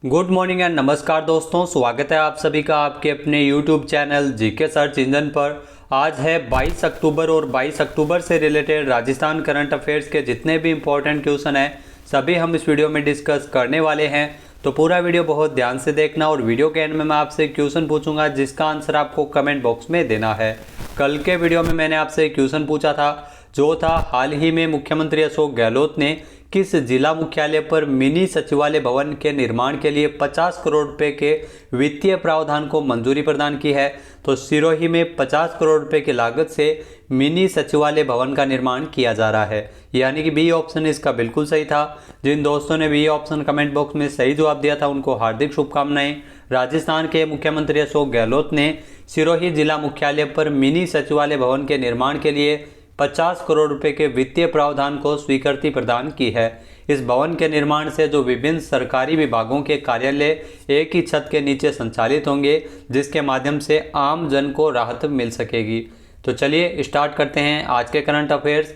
Good morning and नमस्कार दोस्तों, स्वागत है आप सभी का आपके अपने YouTube channel GK search engine पर। आज है 22 अक्टूबर और 22 अक्टूबर से रिलेटेड राजस्थान करंट अफेयर्स के जितने भी इंपॉर्टेंट क्वेश्चन हैं सभी हम इस वीडियो में डिस्कस करने वाले हैं। तो पूरा वीडियो बहुत ध्यान से देखना और वीडियो के एंड में मैं आपसे क्वेश्चन पूछूंगा जिसका आंसर आपको कमेंट बॉक्स में देना है। कल के वीडियो में मैंने आपसे क्वेश्चन पूछा था जो था हाल ही में मुख्यमंत्री अशोक गहलोत ने किस जिला मुख्यालय पर मिनी सचिवालय भवन के निर्माण के लिए 50 करोड़ रुपए के वित्तीय प्रावधान को मंजूरी प्रदान की है। तो सिरोही में 50 करोड़ रुपए की लागत से मिनी सचिवालय भवन का निर्माण किया जा रहा है, यानी कि बी ऑप्शन इसका बिल्कुल सही था। जिन दोस्तों ने बी ऑप्शन कमेंट बॉक्स में सही जवाब दिया था उनको हार्दिक शुभकामनाएं। राजस्थान के मुख्यमंत्री अशोक गहलोत ने सिरोही जिला मुख्यालय पर मिनी सचिवालय भवन के निर्माण के लिए 50 करोड़ रुपए के वित्तीय प्रावधान को स्वीकृति प्रदान की है। इस भवन के निर्माण से जो विभिन्न सरकारी विभागों के कार्यालय एक ही छत के नीचे संचालित होंगे, जिसके माध्यम से आम जन को राहत मिल सकेगी। तो चलिए स्टार्ट करते हैं आज के करंट अफेयर्स।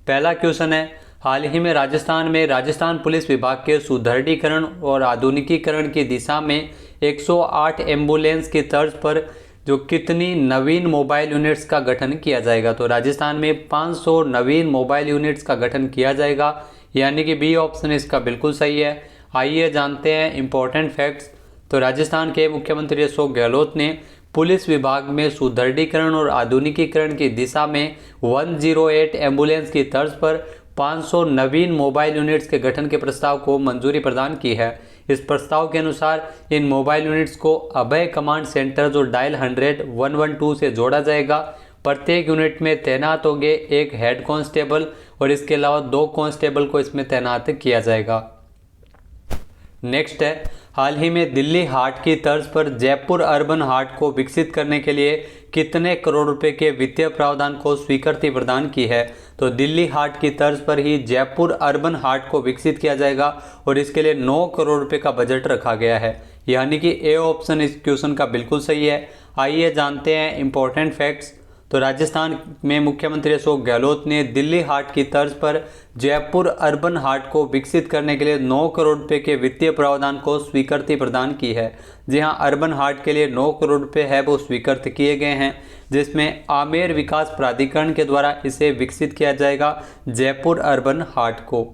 पहला क्वेश्चन है, हाल ही में राजस्थान पुलिस विभाग के सुदृढ़ीकरण और आधुनिकीकरण की दिशा में 108 एम्बुलेंस की तर्ज पर जो कितनी नवीन मोबाइल यूनिट्स का गठन किया जाएगा। तो राजस्थान में 500 नवीन मोबाइल यूनिट्स का गठन किया जाएगा, यानी कि बी ऑप्शन इसका बिल्कुल सही है। आइए जानते हैं इंपॉर्टेंट फैक्ट्स। तो राजस्थान के मुख्यमंत्री अशोक गहलोत ने पुलिस विभाग में सुदृढ़ीकरण और आधुनिकीकरण की दिशा में 108 एम्बुलेंस की तर्ज पर 500 नवीन मोबाइल यूनिट्स के गठन के प्रस्ताव को मंजूरी प्रदान की है। इस प्रस्ताव के अनुसार इन मोबाइल यूनिट्स को अभय कमांड सेंटर जो डायल 100-112 से जोड़ा जाएगा। प्रत्येक यूनिट में तैनात होंगे एक हेड कांस्टेबल और इसके अलावा 2 कांस्टेबल को इसमें तैनात किया जाएगा। नेक्स्ट है, हाल ही में दिल्ली हाट की तर्ज पर जयपुर अर्बन हाट को विकसित करने के लिए कितने करोड़ रुपए के वित्तीय प्रावधान को स्वीकृति प्रदान की है। तो दिल्ली हाट की तर्ज पर ही जयपुर अर्बन हाट को विकसित किया जाएगा और इसके लिए 9 करोड़ रुपए का बजट रखा गया है, यानी कि ए ऑप्शन इस क्वेश्चन का बिल्कुल सही है। आइए जानते हैं इंपॉर्टेंट फैक्ट्स। तो राजस्थान में मुख्यमंत्री अशोक गहलोत ने दिल्ली हाट की तर्ज पर जयपुर अर्बन हाट को विकसित करने के लिए 9 करोड़ रुपए के वित्तीय प्रावधान को स्वीकृति प्रदान की है। जी हां, अर्बन हाट के लिए 9 करोड़ रुपए है वो स्वीकृत किए गए हैं, जिसमें आमेर विकास प्राधिकरण के द्वारा इसे विकसित किया जाएगा जयपुर अर्बन हाट को।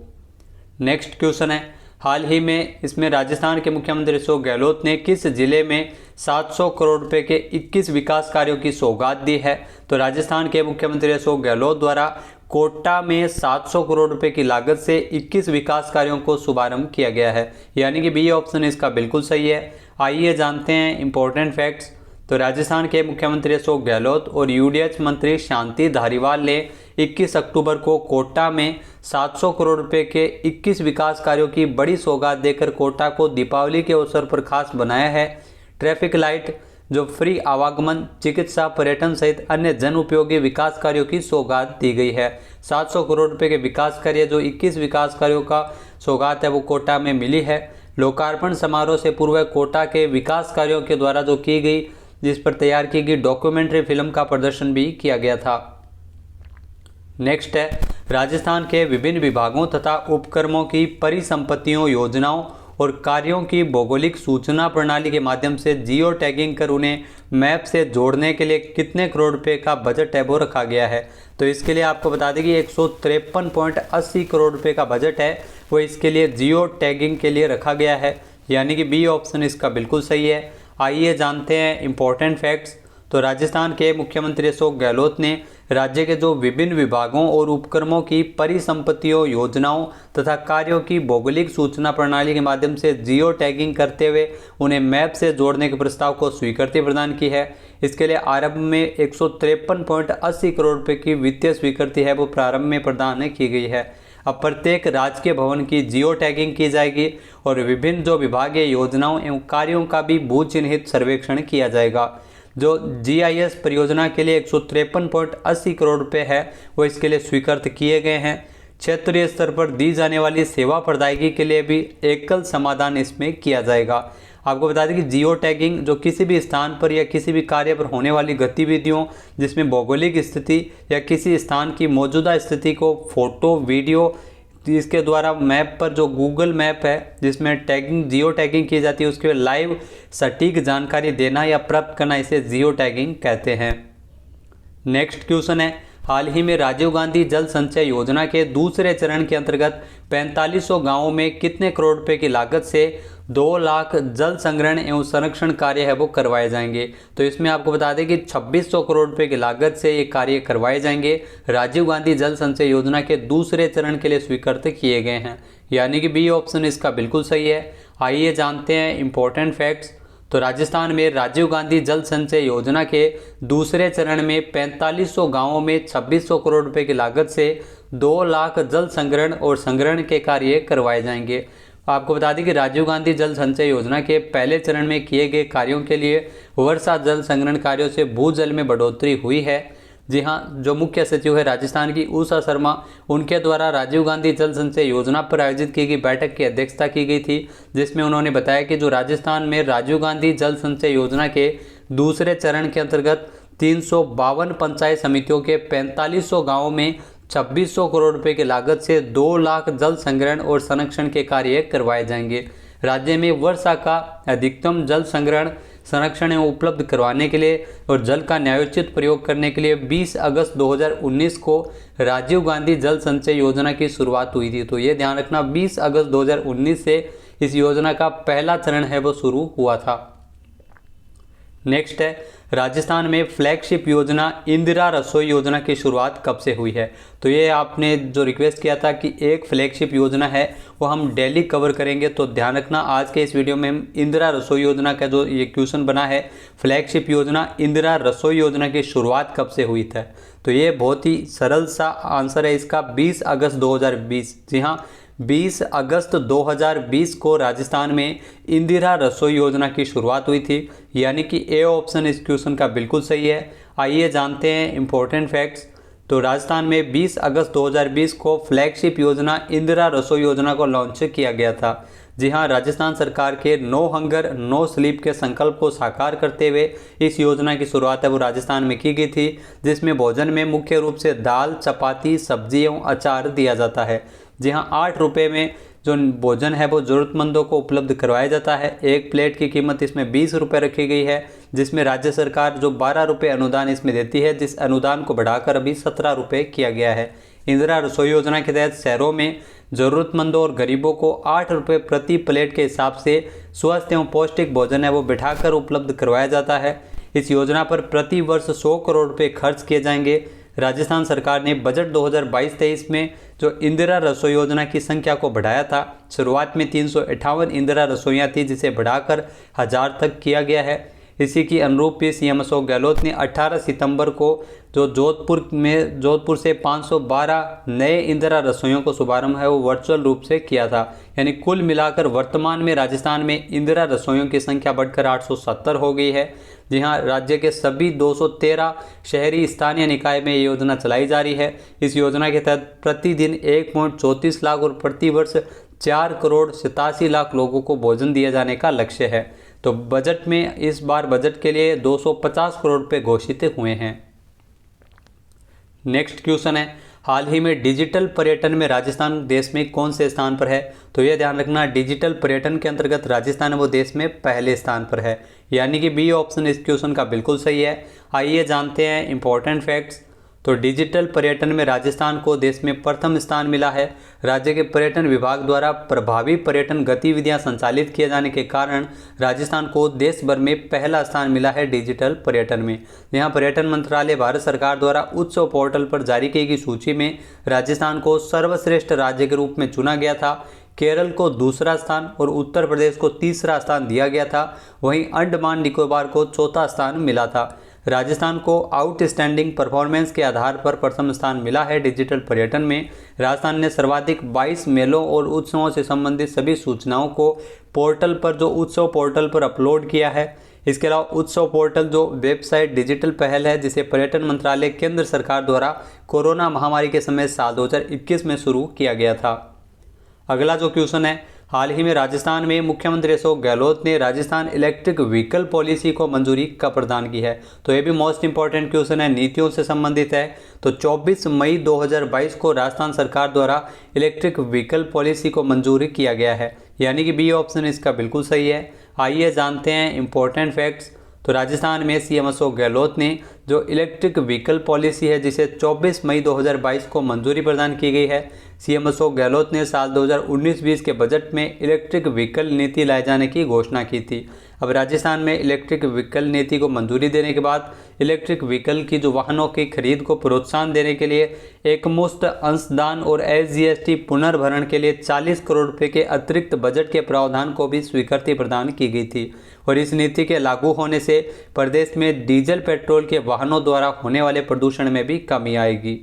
नेक्स्ट क्वेश्चन है, हाल ही में इसमें राजस्थान के मुख्यमंत्री अशोक गहलोत ने किस जिले में 700 करोड़ रुपए के 21 विकास कार्यों की सौगात दी है। तो राजस्थान के मुख्यमंत्री अशोक गहलोत द्वारा कोटा में 700 करोड़ रुपए की लागत से 21 विकास कार्यों को शुभारंभ किया गया है, यानी कि बी ऑप्शन इसका बिल्कुल सही है। आइए जानते हैं इंपॉर्टेंट फैक्ट्स। तो राजस्थान के मुख्यमंत्री अशोक गहलोत और यूडीएच मंत्री शांति धारीवाल ने 21 अक्टूबर को कोटा में 700 करोड़ रुपए के 21 विकास कार्यों की बड़ी सौगात देकर कोटा को दीपावली के अवसर पर खास बनाया है। ट्रैफिक लाइट, जो फ्री आवागमन, चिकित्सा, पर्यटन सहित अन्य जन उपयोगी विकास कार्यों की सौगात दी गई है। 700 करोड़ रुपए के विकास कार्य जो 21 विकास कार्यों का सौगात है वो कोटा में मिली है। लोकार्पण समारोह से पूर्व कोटा के विकास कार्यों के द्वारा जो की गई, जिस पर तैयार की गई डॉक्यूमेंट्री फिल्म का प्रदर्शन भी किया गया था। नेक्स्ट है, राजस्थान के विभिन्न विभागों तथा उपक्रमों की परिसंपत्तियों, योजनाओं और कार्यों की भौगोलिक सूचना प्रणाली के माध्यम से जियो टैगिंग कर उन्हें मैप से जोड़ने के लिए कितने करोड़ रुपए का बजट है वो रखा गया है। तो इसके लिए आपको बता दें कि 153.80 करोड़ रुपए का बजट है वो इसके लिए जियो टैगिंग के लिए रखा गया है, यानी कि बी ऑप्शन इसका बिल्कुल सही है। आइए जानते हैं इंपॉर्टेंट फैक्ट्स। तो राजस्थान के मुख्यमंत्री अशोक गहलोत ने राज्य के जो विभिन्न विभागों और उपक्रमों की परिसंपत्तियों, योजनाओं तथा कार्यों की भौगोलिक सूचना प्रणाली के माध्यम से जियो टैगिंग करते हुए उन्हें मैप से जोड़ने के प्रस्ताव को स्वीकृति प्रदान की है। इसके लिए आरंभ में 153.80 करोड़ रुपए की वित्तीय स्वीकृति है वो प्रारंभ में प्रदान की गई है। अब प्रत्येक राजकीय भवन की जियो टैगिंग की जाएगी और विभिन्न जो विभागीय योजनाओं एवं कार्यों का भी भू चिन्हित सर्वेक्षण किया जाएगा। जो जीआईएस परियोजना के लिए 153.80 करोड़ रुपए है वो इसके लिए स्वीकृत किए गए हैं। क्षेत्रीय स्तर पर दी जाने वाली सेवा प्रदायगी के लिए भी एकल समाधान इसमें किया जाएगा। आपको बता दें कि जियो टैगिंग जो किसी भी स्थान पर या किसी भी कार्य पर होने वाली गतिविधियों जिसमें भौगोलिक स्थिति या किसी स्थान की मौजूदा स्थिति को फोटो, वीडियो इसके द्वारा मैप पर जो गूगल मैप है जिसमें टैगिंग जियो टैगिंग की जाती है उसके लाइव सटीक जानकारी देना या प्राप्त करना, इसे जियो टैगिंग कहते हैं। नेक्स्ट क्वेश्चन है, हाल ही में राजीव गांधी जल संचय योजना के दूसरे चरण के अंतर्गत 4500 गांवों में कितने करोड़ रुपए की लागत से 2 लाख जल संग्रहण एवं संरक्षण कार्य है वो करवाए जाएंगे। तो इसमें आपको बता दें कि 2600 करोड़ रुपए की लागत से ये कार्य करवाए जाएंगे। राजीव गांधी जल संचय योजना के दूसरे चरण के लिए स्वीकृत किए गए हैं, यानी कि बी ऑप्शन इसका बिल्कुल सही है। आइए जानते हैं इंपॉर्टेंट फैक्ट्स। तो राजस्थान में राजीव गांधी जल संचय योजना के दूसरे चरण में 4500 गांवों में 2600 करोड़ रुपए की लागत से 2 लाख जल संग्रहण और संग्रहण के कार्य करवाए जाएंगे। आपको बता दें कि राजीव गांधी जल संचय योजना के पहले चरण में किए गए कार्यों के लिए वर्षा जल संग्रहण कार्यों से भूजल में बढ़ोतरी हुई है। जी हाँ, जो मुख्य सचिव है राजस्थान की उषा शर्मा, उनके द्वारा राजीव गांधी जल संचय योजना पर आयोजित की गई बैठक की अध्यक्षता की गई थी, जिसमें उन्होंने बताया कि जो राजस्थान में राजीव गांधी जल संचय योजना के दूसरे चरण के अंतर्गत 352 पंचायत समितियों के 4500 गाँवों में 2600 करोड़ रुपए की लागत से 2 लाख जल संग्रहण और संरक्षण के कार्य करवाए जाएंगे। राज्य में वर्षा का अधिकतम जल संग्रहण संरक्षण एवं उपलब्ध करवाने के लिए और जल का न्यायोचित प्रयोग करने के लिए 20 अगस्त 2019 को राजीव गांधी जल संचय योजना की शुरुआत हुई थी। तो ये ध्यान रखना, 20 अगस्त 2019 से इस योजना का पहला चरण है वो शुरू हुआ था। नेक्स्ट है, राजस्थान में फ्लैगशिप योजना इंदिरा रसोई योजना की शुरुआत कब से हुई है। तो ये आपने जो रिक्वेस्ट किया था कि एक फ्लैगशिप योजना है वो हम डेली कवर करेंगे, तो ध्यान रखना आज के इस वीडियो में हम इंदिरा रसोई योजना का जो ये क्वेश्चन बना है, फ्लैगशिप योजना इंदिरा रसोई योजना की शुरुआत कब से हुई था। तो ये बहुत ही सरल सा आंसर है इसका, 20 अगस्त 2020। जी हाँ, 20 अगस्त 2020 को राजस्थान में इंदिरा रसोई योजना की शुरुआत हुई थी, यानी कि ए ऑप्शन इस क्वेश्चन का बिल्कुल सही है। आइए जानते हैं इंपॉर्टेंट फैक्ट्स। तो राजस्थान में 20 अगस्त 2020 को फ्लैगशिप योजना इंदिरा रसोई योजना को लॉन्च किया गया था। जी हाँ, राजस्थान सरकार के नो हंगर नो स्लीप के संकल्प को साकार करते हुए इस योजना की शुरुआत है वो राजस्थान में की गई थी, जिसमें भोजन में मुख्य रूप से दाल, चपाती, सब्जी एवं अचार दिया जाता है। जी हाँ, 8 रुपये में जो भोजन है वो ज़रूरतमंदों को उपलब्ध करवाया जाता है। एक प्लेट की कीमत इसमें 20 रुपये रखी गई है, जिसमें राज्य सरकार जो 12 रुपये अनुदान इसमें देती है, जिस अनुदान को बढ़ाकर अभी 17 रुपये किया गया है। इंदिरा रसोई योजना के तहत शहरों में ज़रूरतमंदों और गरीबों को 8 रुपये प्रति प्लेट के हिसाब से स्वस्थ एवं पौष्टिक भोजन है वो बिठाकर उपलब्ध करवाया जाता है। इस योजना पर प्रति वर्ष 100 करोड़ रुपये खर्च किए जाएंगे। राजस्थान सरकार ने बजट 2022-23 में जो इंदिरा रसोई योजना की संख्या को बढ़ाया था। शुरुआत में 358 इंदिरा रसोइयाँ थी, जिसे बढ़ाकर 1000 तक किया गया है। इसी की अनुरूप सीएम अशोक गहलोत ने 18 सितंबर को जो जोधपुर से 512 नए इंदिरा रसोइयों को शुभारंभ है वो वर्चुअल रूप से किया था। यानी कुल मिलाकर वर्तमान में राजस्थान में इंदिरा रसोइयों की संख्या बढ़कर 870 हो गई है। जी हाँ, राज्य के सभी 213 शहरी स्थानीय निकाय में ये योजना चलाई जा रही है। इस योजना के तहत प्रतिदिन 1.34 लाख और प्रतिवर्ष 4 करोड़ 87 लाख लोगों को भोजन दिए जाने का लक्ष्य है। तो बजट में इस बार बजट के लिए 250 करोड़ रुपये घोषित हुए हैं। नेक्स्ट क्वेश्चन है, हाल ही में डिजिटल पर्यटन में राजस्थान देश में कौन से स्थान पर है। तो यह ध्यान रखना, डिजिटल पर्यटन के अंतर्गत राजस्थान वो देश में पहले स्थान पर है, यानी कि बी ऑप्शन इस क्वेश्चन का बिल्कुल सही है। आइए जानते हैं इंपॉर्टेंट फैक्ट्स। तो डिजिटल पर्यटन में राजस्थान को देश में प्रथम स्थान मिला है। राज्य के पर्यटन विभाग द्वारा प्रभावी पर्यटन गतिविधियां संचालित किए जाने के कारण राजस्थान को देश भर में पहला स्थान मिला है डिजिटल पर्यटन में। यहाँ पर्यटन मंत्रालय भारत सरकार द्वारा उत्सव पोर्टल पर जारी की गई सूची में राजस्थान को सर्वश्रेष्ठ राज्य के रूप में चुना गया था। केरल को दूसरा स्थान और उत्तर प्रदेश को तीसरा स्थान दिया गया था। वहीं अंडमान निकोबार को चौथा स्थान मिला था। राजस्थान को आउटस्टैंडिंग परफॉर्मेंस के आधार पर प्रथम स्थान मिला है डिजिटल पर्यटन में। राजस्थान ने सर्वाधिक 22 मेलों और उत्सवों से संबंधित सभी सूचनाओं को पोर्टल पर जो उत्सव पोर्टल पर अपलोड किया है। इसके अलावा उत्सव पोर्टल जो वेबसाइट डिजिटल पहल है, जिसे पर्यटन मंत्रालय केंद्र सरकार द्वारा कोरोना महामारी के समय साल 2021 में शुरू किया गया था। अगला जो क्वेश्चन है, हाल ही में राजस्थान में मुख्यमंत्री अशोक गहलोत ने राजस्थान इलेक्ट्रिक व्हीकल पॉलिसी को मंजूरी कब प्रदान की है। तो ये भी मोस्ट इंपॉर्टेंट क्वेश्चन है, नीतियों से संबंधित है। तो 24 मई 2022 को राजस्थान सरकार द्वारा इलेक्ट्रिक व्हीकल पॉलिसी को मंजूरी किया गया है, यानी कि बी ऑप्शन इसका बिल्कुल सही है। आइए जानते हैं इंपॉर्टेंट फैक्ट्स। तो राजस्थान में सीएम अशोक गहलोत ने जो इलेक्ट्रिक व्हीकल पॉलिसी है जिसे 24 मई 2022 को मंजूरी प्रदान की गई है। सीएम अशोक गहलोत ने साल 2019-20 के बजट में इलेक्ट्रिक व्हीकल नीति लाए जाने की घोषणा की थी। अब राजस्थान में इलेक्ट्रिक व्हीकल नीति को मंजूरी देने के बाद इलेक्ट्रिक व्हीकल की जो वाहनों की खरीद को प्रोत्साहन देने के लिए एकमुश्त अंशदान और SGST पुनर्भरण के लिए 40 करोड़ रुपए के अतिरिक्त बजट के प्रावधान को भी स्वीकृति प्रदान की गई थी। और इस नीति के लागू होने से प्रदेश में डीजल पेट्रोल के वाहनों द्वारा होने वाले प्रदूषण में भी कमी आएगी।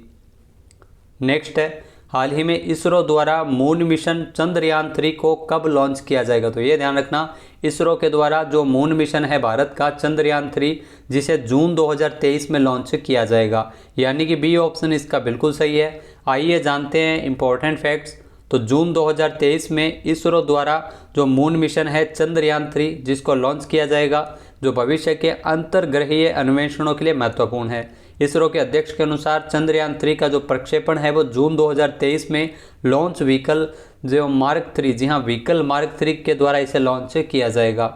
नेक्स्ट है, हाल ही में इसरो द्वारा मून मिशन चंद्रयान 3 को कब लॉन्च किया जाएगा। तो ये ध्यान रखना, इसरो के द्वारा जो मून मिशन है भारत का चंद्रयान 3, जिसे जून 2023 में लॉन्च किया जाएगा, यानी कि बी ऑप्शन इसका बिल्कुल सही है। आइए जानते हैं इंपॉर्टेंट फैक्ट्स। तो जून 2023 में इसरो द्वारा जो मून मिशन है चंद्रयान 3 जिसको लॉन्च किया जाएगा, जो भविष्य के अंतर्ग्रहीय अन्वेषणों के लिए महत्वपूर्ण है। इसरो के अध्यक्ष के अनुसार चंद्रयान 3 का जो प्रक्षेपण है वो जून 2023 में लॉन्च व्हीकल जो मार्क 3, जी हाँ व्हीकल मार्क 3 के द्वारा इसे लॉन्च किया जाएगा।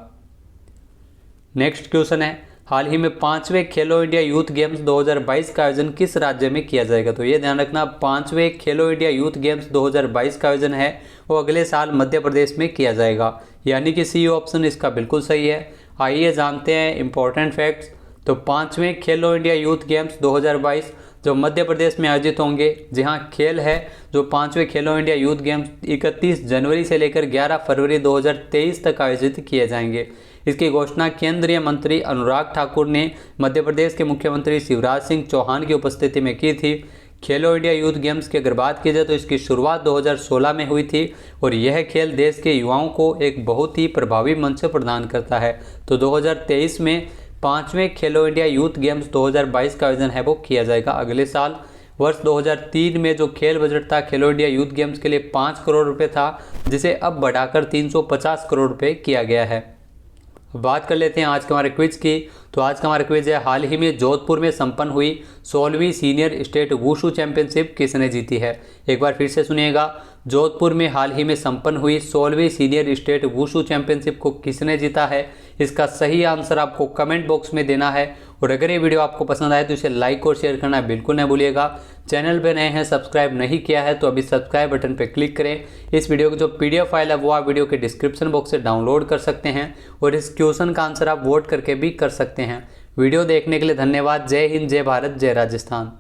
नेक्स्ट क्वेश्चन है, हाल ही में 5वें खेलो इंडिया यूथ गेम्स 2022 का आयोजन किस राज्य में किया जाएगा। तो ये ध्यान रखना, 5वें खेलो इंडिया यूथ गेम्स 2022 का आयोजन है वो अगले साल मध्य प्रदेश में किया जाएगा, यानी कि सी ऑप्शन इसका बिल्कुल सही है। आइए जानते हैं इंपॉर्टेंट फैक्ट्स। तो 5वें खेलो इंडिया यूथ गेम्स 2022 जो मध्य प्रदेश में आयोजित होंगे, जी हाँ खेल है जो 5वें खेलो इंडिया यूथ गेम्स 31 जनवरी से लेकर 11 फरवरी 2023 तक आयोजित किए जाएंगे। इसकी घोषणा केंद्रीय मंत्री अनुराग ठाकुर ने मध्य प्रदेश के मुख्यमंत्री शिवराज सिंह चौहान की उपस्थिति में की थी। खेलो इंडिया यूथ गेम्स की अगर बात की जाए तो इसकी शुरुआत 2016 में हुई थी और यह खेल देश के युवाओं को एक बहुत ही प्रभावी मंच प्रदान करता है। तो 2023 में 5वें खेलो इंडिया यूथ गेम्स 2022 का आयोजन है वो किया जाएगा अगले साल। वर्ष 2003 में जो खेल बजट था खेलो इंडिया यूथ गेम्स के लिए 5 करोड़ रुपए था, जिसे अब बढ़ाकर 350 करोड़ रुपए किया गया है। बात कर लेते हैं आज के हमारे क्विज की। तो आज का हमारा क्विज है, हाल ही में जोधपुर में संपन्न हुई 16वीं सीनियर स्टेट वुशु चैंपियनशिप किसने जीती है। एक बार फिर से सुनिएगा, जोधपुर में हाल ही में संपन्न हुई 16वीं सीनियर स्टेट वुशु चैंपियनशिप को किसने जीता है। इसका सही आंसर आपको कमेंट बॉक्स में देना है। और अगर ये वीडियो आपको पसंद आए तो इसे लाइक और शेयर करना बिल्कुल न भूलिएगा। चैनल पे नए हैं, सब्सक्राइब नहीं किया है तो अभी सब्सक्राइब बटन पर क्लिक करें। इस वीडियो की जो PDF फाइल है वो आप वीडियो के डिस्क्रिप्शन बॉक्स से डाउनलोड कर सकते हैं और इस क्वेश्चन का आंसर आप वोट करके भी कर सकते हैं। वीडियो देखने के लिए धन्यवाद। जय हिंद, जय भारत, जय राजस्थान।